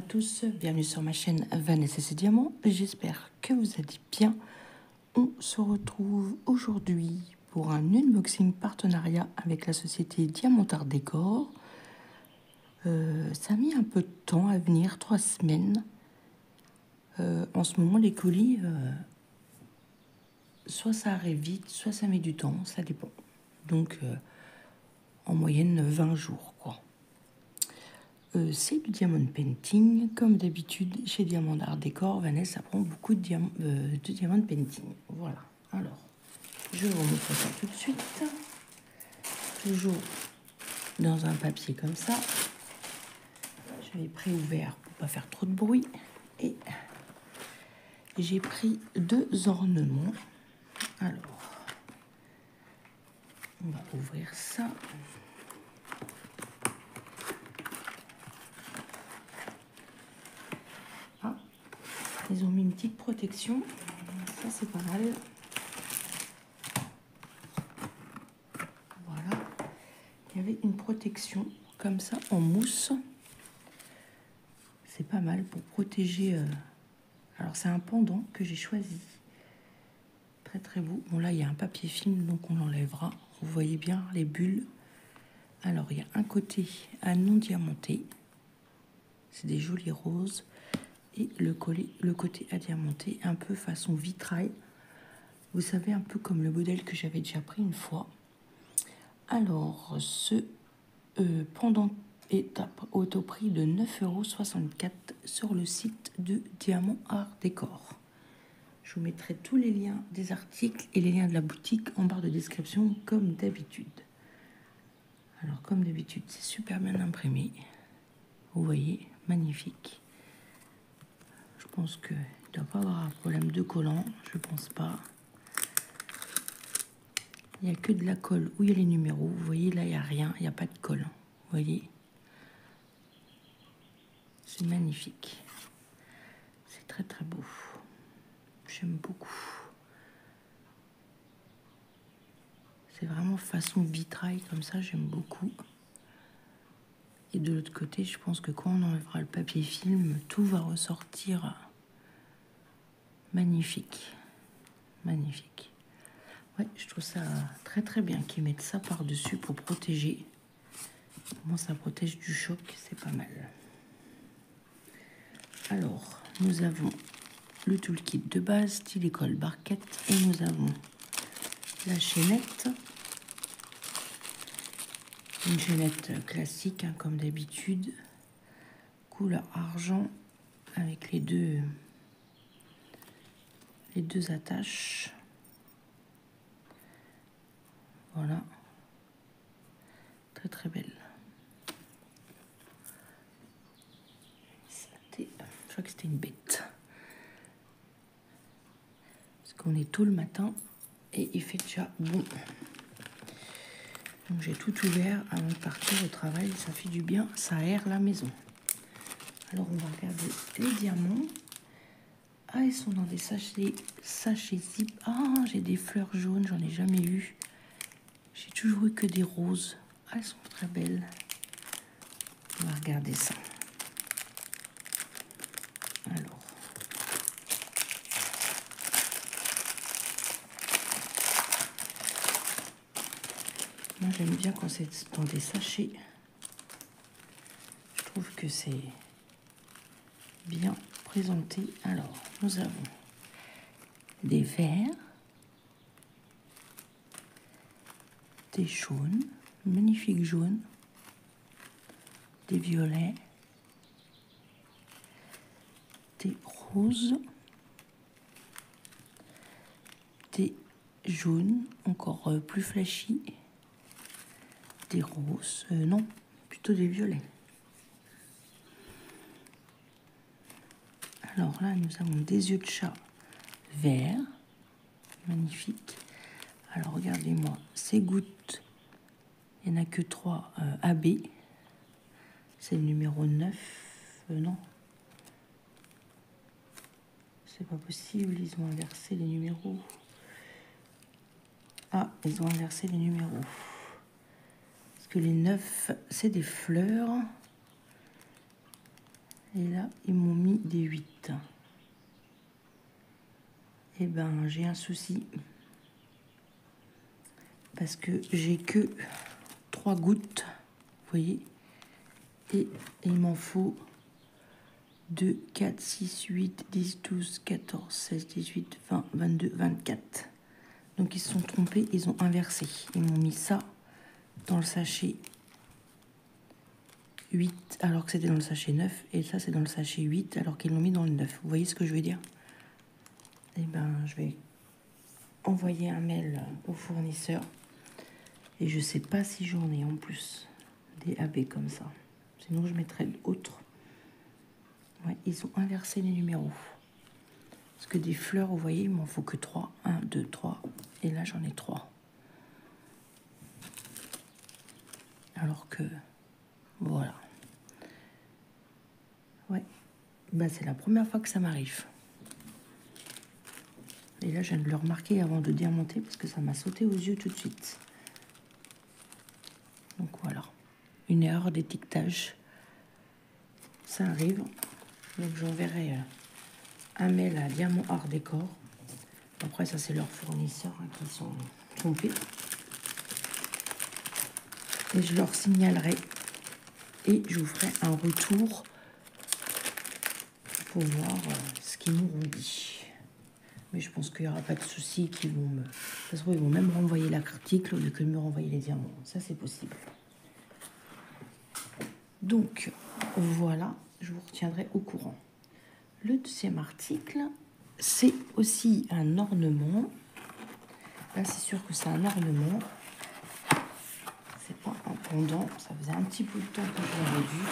tous, bienvenue sur ma chaîne Vanessa et ses diamants. J'espère que vous allez bien. On se retrouve aujourd'hui pour un unboxing partenariat avec la société Diamantart Décor. Ça a mis un peu de temps à venir, 3 semaines. En ce moment, les colis, soit ça arrive vite, soit ça met du temps, ça dépend. Donc, en moyenne, 20 jours, quoi. C'est du diamond painting. Comme d'habitude, chez Diamantart Décor, Vanessa prend beaucoup de diamond painting. Voilà. Alors, je vous montre ça tout de suite. Toujours dans un papier comme ça. Je l'ai préouvert pour pas faire trop de bruit. Et j'ai pris 2 ornements. Alors, on va ouvrir ça. Ils ont mis une petite protection. Ça, c'est pas mal. Voilà. Il y avait une protection comme ça en mousse. C'est pas mal pour protéger. Alors, c'est un pendant que j'ai choisi. Très, très beau. Bon, là, il y a un papier film, donc on l'enlèvera. Vous voyez bien les bulles. Alors, il y a un côté à non diamanté. C'est des jolis roses. Et le côté à diamanté, un peu façon vitrail. Vous savez, un peu comme le modèle que j'avais déjà pris une fois. Alors, ce pendant est au prix de 9,64 € sur le site de Diamantart Décor. Je vous mettrai tous les liens des articles et les liens de la boutique en barre de description, comme d'habitude. Alors, comme d'habitude, c'est super bien imprimé. Vous voyez, magnifique. Je pense qu'il ne doit pas avoir un problème de collant, je pense pas. Il n'y a que de la colle où il y a les numéros. Vous voyez, là, il n'y a rien, il n'y a pas de colle. Vous voyez, c'est magnifique. C'est très, très beau. J'aime beaucoup. C'est vraiment façon vitrail comme ça, j'aime beaucoup. Et de l'autre côté, je pense que quand on enlèvera le papier film, tout va ressortir magnifique. Magnifique. Ouais, je trouve ça très très bien qu'ils mettent ça par-dessus pour protéger. Moi, ça protège du choc, c'est pas mal. Alors, nous avons le toolkit de base, stylicol, barquette, et nous avons la chaînette. Une chaînette classique, hein, comme d'habitude, couleur argent, avec les deux attaches. Voilà, très très belle. Je crois que c'était une bête. Parce qu'on est tôt le matin et il fait déjà bon. Donc j'ai tout ouvert avant de partir au travail, ça fait du bien, ça aère la maison. Alors on va regarder les diamants. Ah, ils sont dans des sachets zip. Ah, j'ai des fleurs jaunes, j'en ai jamais eu. J'ai toujours eu que des roses. Ah, elles sont très belles. On va regarder ça. Alors. Moi, j'aime bien quand c'est dans des sachets. Je trouve que c'est bien présenté. Alors, nous avons des verts, des jaunes, magnifiques jaunes, des violets, des roses, des jaunes, encore plus flashy, des roses, non, plutôt des violets. Alors là, nous avons des yeux de chat verts, magnifiques. Alors regardez-moi, ces gouttes, il n'y en a que 3 AB. C'est le numéro 9. Non. C'est pas possible, ils ont inversé les numéros. Ah, ils ont inversé les numéros. Parce que les 9, c'est des fleurs. Et là, ils m'ont mis des 8. Eh ben, j'ai un souci. Parce que j'ai que 3 gouttes. Vous voyez? Et il m'en faut 2, 4, 6, 8, 10, 12, 14, 16, 18, 20, 22, 24. Donc ils se sont trompés, ils ont inversé. Ils m'ont mis ça dans le sachet 8, alors que c'était dans le sachet 9. Et ça, c'est dans le sachet 8, alors qu'ils l'ont mis dans le 9. Vous voyez ce que je veux dire? Eh ben, je vais envoyer un mail au fournisseur. Et je sais pas si j'en ai en plus des AB comme ça. Sinon, je mettrais d'autres. Ouais, ils ont inversé les numéros. Parce que des fleurs, vous voyez, il m'en faut que 3. 1, 2, 3. Et là, j'en ai 3. Alors que, voilà. Ouais. Bah, c'est la première fois que ça m'arrive. Et là, je viens de le remarquer avant de diamanter parce que ça m'a sauté aux yeux tout de suite. Donc voilà. Une erreur d'étiquetage. Ça arrive. Donc j'enverrai un mail à Diamant Art Décor. Après, ça, c'est leurs fournisseurs qui sont trompés. Et je leur signalerai. Et je vous ferai un retour pour voir ce qu'ils m'auront dit. Mais je pense qu'il n'y aura pas de souci qu'ils vont me... Parce qu'ils vont même renvoyer l'article au lieu que de me renvoyer les diamants. Ça, c'est possible. Donc, voilà, je vous retiendrai au courant. Le deuxième article, c'est aussi un ornement. Là, c'est sûr que c'est un ornement. C'est pas un pendant. Ça faisait un petit peu de temps que je l'avais vu.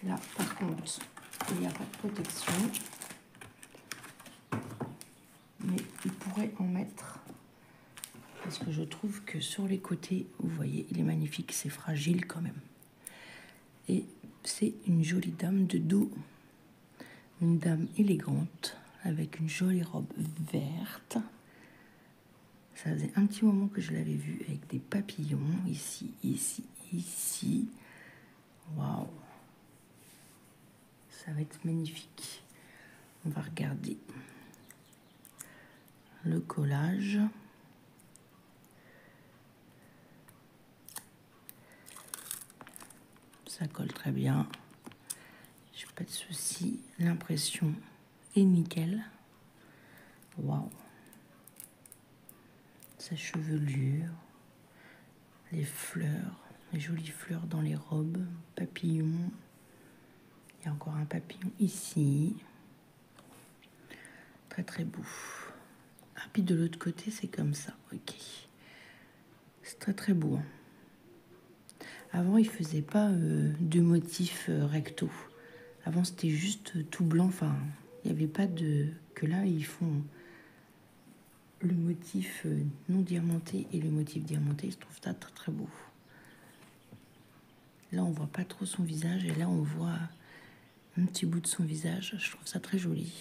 Là, par contre, il n'y a pas de protection. Mais il pourrait en mettre. Parce que je trouve que sur les côtés, vous voyez, il est magnifique. C'est fragile quand même. Et c'est une jolie dame de dos. Une dame élégante avec une jolie robe verte. Ça faisait un petit moment que je l'avais vue avec des papillons ici, ici, ici. Waouh! Ça va être magnifique. On va regarder le collage. Ça colle très bien. J'ai pas de souci. L'impression est nickel. Waouh! Sa chevelure, les fleurs, les jolies fleurs dans les robes, papillons. Il y a encore un papillon ici. Très très beau. Ah, puis de l'autre côté, c'est comme ça. Ok. C'est très très beau. Avant, ils ne faisaient pas de motifs recto. Avant, c'était juste tout blanc. Enfin, il n'y avait pas de... Que là, ils font le motif non diamanté et le motif diamanté. Je trouve ça très très beau. Là, on voit pas trop son visage. Et là, on voit un petit bout de son visage. Je trouve ça très joli.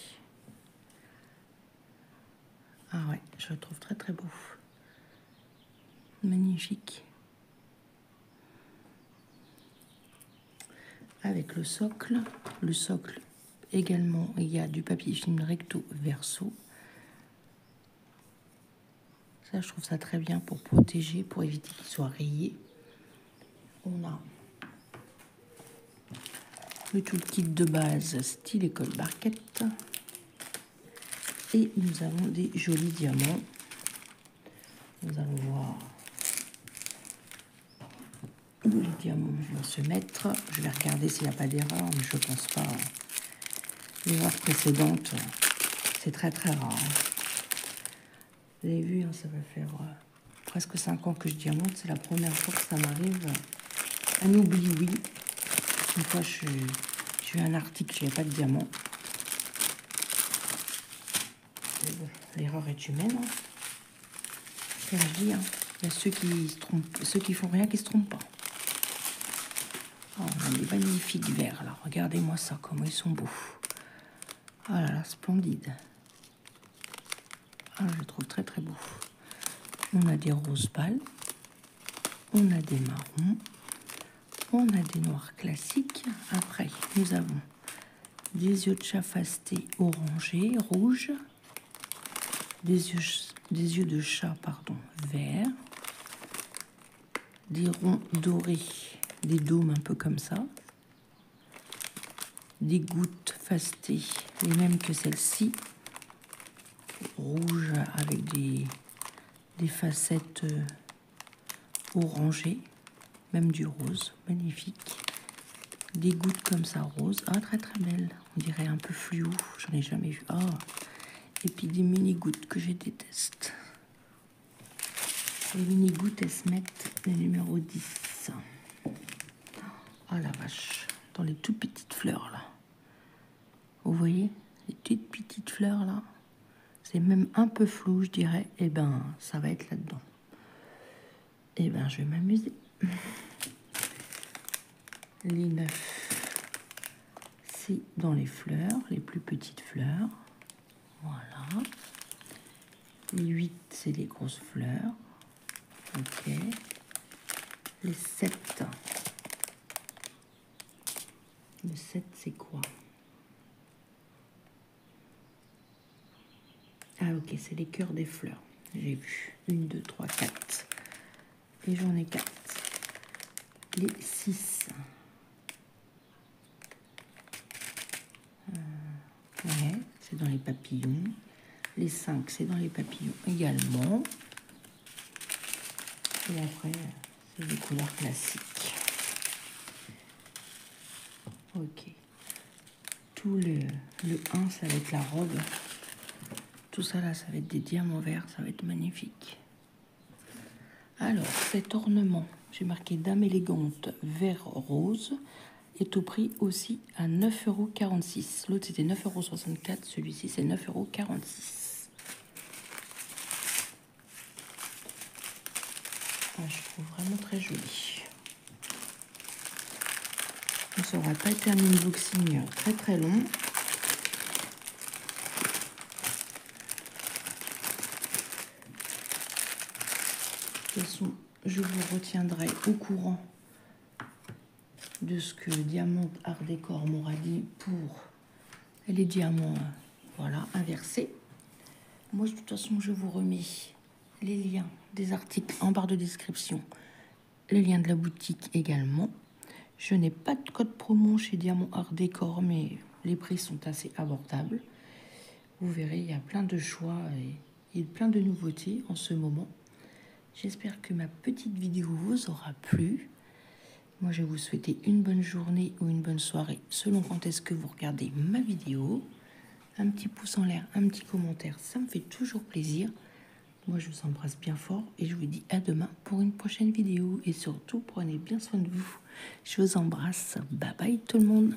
Ah ouais, je le trouve très très beau. Magnifique. Avec le socle également, il y a du papier film recto verso. Ça, je trouve ça très bien pour protéger, pour éviter qu'il soit rayé. On a le toolkit de base style école barquette. Et nous avons des jolis diamants. Nous allons voir où les diamants vont se mettre. Je vais regarder s'il n'y a pas d'erreur, mais je ne pense pas. L'erreur précédente, c'est très très rare. Vous avez vu, hein, ça va faire presque 5 ans que je diamante. C'est la première fois que ça m'arrive. Un oubli, oui. Une fois, j'ai eu un article, il n'y avait pas de diamant. Bon, l'erreur est humaine. Hein. C'est ce que je dis. Hein. Il y a ceux qui se trompent, ceux qui font rien qui se trompent pas. Oh, on a des magnifiques verts là. Regardez-moi ça, comment ils sont beaux. Ah là là, splendide. Ah, je le trouve très très beau. On a des roses pâles. On a des marrons. On a des noirs classiques. Après, nous avons des yeux de chat fasté orangés, rouges. Des yeux de chat, pardon, verts. Des ronds dorés, des dômes un peu comme ça. Des gouttes fastées, les mêmes que celle-ci. Rouge avec des facettes orangées, même du rose, magnifique. Des gouttes comme ça rose, ah très très belle, on dirait un peu fluo, j'en ai jamais vu. Ah, et puis des mini gouttes que je déteste. Les mini gouttes, elles se mettent les numéros 10. Ah la vache, dans les toutes petites fleurs là. Vous voyez, les toutes petites fleurs là. C'est même un peu flou, je dirais. Eh ben, ça va être là-dedans. Eh ben, je vais m'amuser. Les 9, c'est dans les fleurs, les plus petites fleurs. Voilà. Les 8, c'est les grosses fleurs. Ok. Les 7. Le 7, c'est quoi? Ah, ok, c'est les cœurs des fleurs. J'ai vu. 1, 2, 3, 4. Et j'en ai 4. Les 6. Ouais, c'est dans les papillons. Les 5, c'est dans les papillons également. Et après, c'est des couleurs classiques. Ok. Tout le 1, ça va être la robe. Tout ça là, ça va être des diamants verts. Ça va être magnifique. Alors, cet ornement, j'ai marqué Dame élégante vert rose, est au prix aussi à 9,46 €. L'autre, c'était 9,64 €. Celui-ci, c'est 9,46 €. Ah, je trouve vraiment très joli. Ça n'aura pas été un unboxing très très long. De toute façon, je vous retiendrai au courant de ce que Diamant Art Décor m'aura dit pour les diamants, voilà, inversés. Moi, de toute façon, je vous remets les liens des articles en barre de description, les liens de la boutique également. Je n'ai pas de code promo chez Diamant Art Décor, mais les prix sont assez abordables. Vous verrez, il y a plein de choix et plein de nouveautés en ce moment. J'espère que ma petite vidéo vous aura plu. Moi, je vais vous souhaiter une bonne journée ou une bonne soirée, selon quand est-ce que vous regardez ma vidéo. Un petit pouce en l'air, un petit commentaire, ça me fait toujours plaisir. Moi, je vous embrasse bien fort et je vous dis à demain pour une prochaine vidéo. Et surtout, prenez bien soin de vous. Je vous embrasse. Bye bye tout le monde.